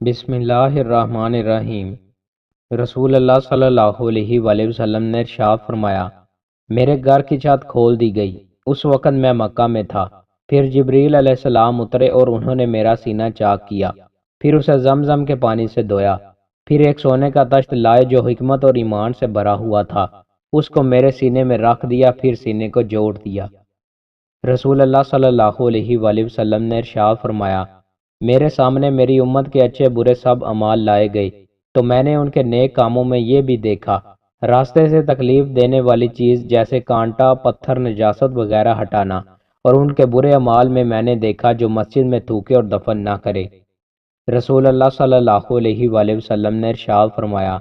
بسم اللہ الرحمن الرحیم۔ رسول اللہ صلی اللہ علیہ وآلہ وسلم نے ارشاد فرمایا، میرے گھر کی چھت کھول دی گئی۔ اس وقت میں مکہ میں تھا۔ پھر جبریل علیہ السلام اترے اور انہوں نے میرا سینہ چاک کیا، پھر اسے زمزم کے پانی سے دھویا، پھر ایک سونے کا تشت لائے جو حکمت اور ایمان سے بھرا ہوا تھا، اس کو میرے سینے میں رکھ دیا، پھر سینے کو جوڑ دیا۔ رسول اللہ صلی اللہ علیہ وآلہ وسلم نے ارشاد فرمایا، میرے سامنے میری امت کے اچھے برے سب اعمال لائے گئے تو میں نے ان کے نیک کاموں میں یہ بھی دیکھا، راستے سے تکلیف دینے والی چیز جیسے کانٹا، پتھر، نجاست وغیرہ ہٹانا، اور ان کے برے اعمال میں نے دیکھا جو مسجد میں تھوکے اور دفن نہ کرے۔ رسول اللہ صلی اللہ علیہ وآلہ وسلم نے ارشاد فرمایا،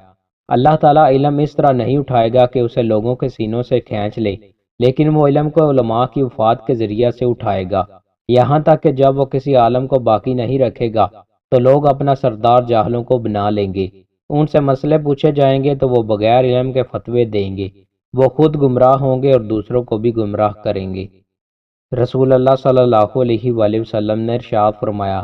اللہ تعالیٰ علم اس طرح نہیں اٹھائے گا کہ اسے لوگوں کے سینوں سے کھینچ لے، لیکن وہ علم کو علماء کی وفات کے ذریعہ سے اٹھائے گا، یہاں تک کہ جب وہ کسی عالم کو باقی نہیں رکھے گا تو لوگ اپنا سردار جاہلوں کو بنا لیں گے، ان سے مسئلے پوچھے جائیں گے تو وہ بغیر علم کے فتوے دیں گے، وہ خود گمراہ ہوں گے اور دوسروں کو بھی گمراہ کریں گے۔ رسول اللہ صلی اللہ علیہ وآلہ وسلم نے ارشاد فرمایا،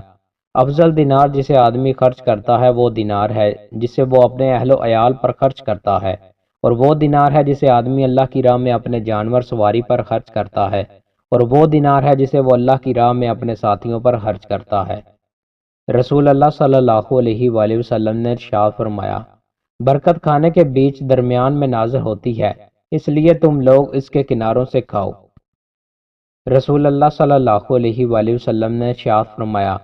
افضل دینار جسے آدمی خرچ کرتا ہے وہ دینار ہے جسے وہ اپنے اہل و عیال پر خرچ کرتا ہے، اور وہ دینار ہے جسے آدمی اللہ کی راہ میں اپنے جانور سواری پر خرچ کرتا ہے، اور وہ دینار ہے جسے وہ اللہ کی راہ میں اپنے ساتھیوں پر خرچ کرتا ہے۔ رسول اللہ صلی اللہ علیہ وآلہ وسلم نے ارشاد فرمایا، برکت کھانے کے بیچ درمیان میں نازل ہوتی ہے، اس لیے تم لوگ اس کے کناروں سے کھاؤ۔ رسول اللہ صلی اللہ علیہ وآلہ وسلم نے ارشاد فرمایا،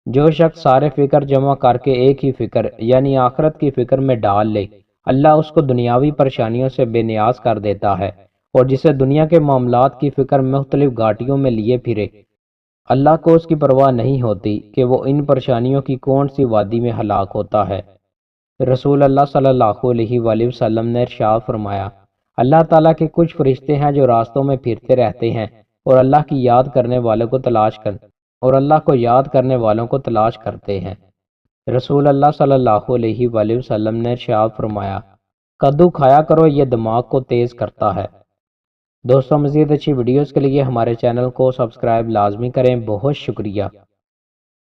جو شخص سارے فکر جمع کر کے ایک ہی فکر یعنی آخرت کی فکر میں ڈال لے، اللہ اس کو دنیاوی پریشانیوں سے بے نیاز کر دیتا ہے، اور جسے دنیا کے معاملات کی فکر مختلف گھاٹیوں میں لیے پھرے، اللہ کو اس کی پرواہ نہیں ہوتی کہ وہ ان پریشانیوں کی کون سی وادی میں ہلاک ہوتا ہے۔ رسول اللہ صلی اللہ علیہ وآلہ وسلم نے ارشاد فرمایا، اللہ تعالیٰ کے کچھ فرشتے ہیں جو راستوں میں پھرتے رہتے ہیں اور اللہ کو یاد کرنے والوں کو تلاش کرتے ہیں۔ رسول اللہ صلی اللہ علیہ وآلہ وسلم نے ارشاد فرمایا، کدو کھایا کرو، یہ دماغ کو تیز کرتا ہے۔ دوستوں، مزید اچھی ویڈیوز کے لیے ہمارے چینل کو سبسکرائب لازمی کریں۔ بہت شکریہ۔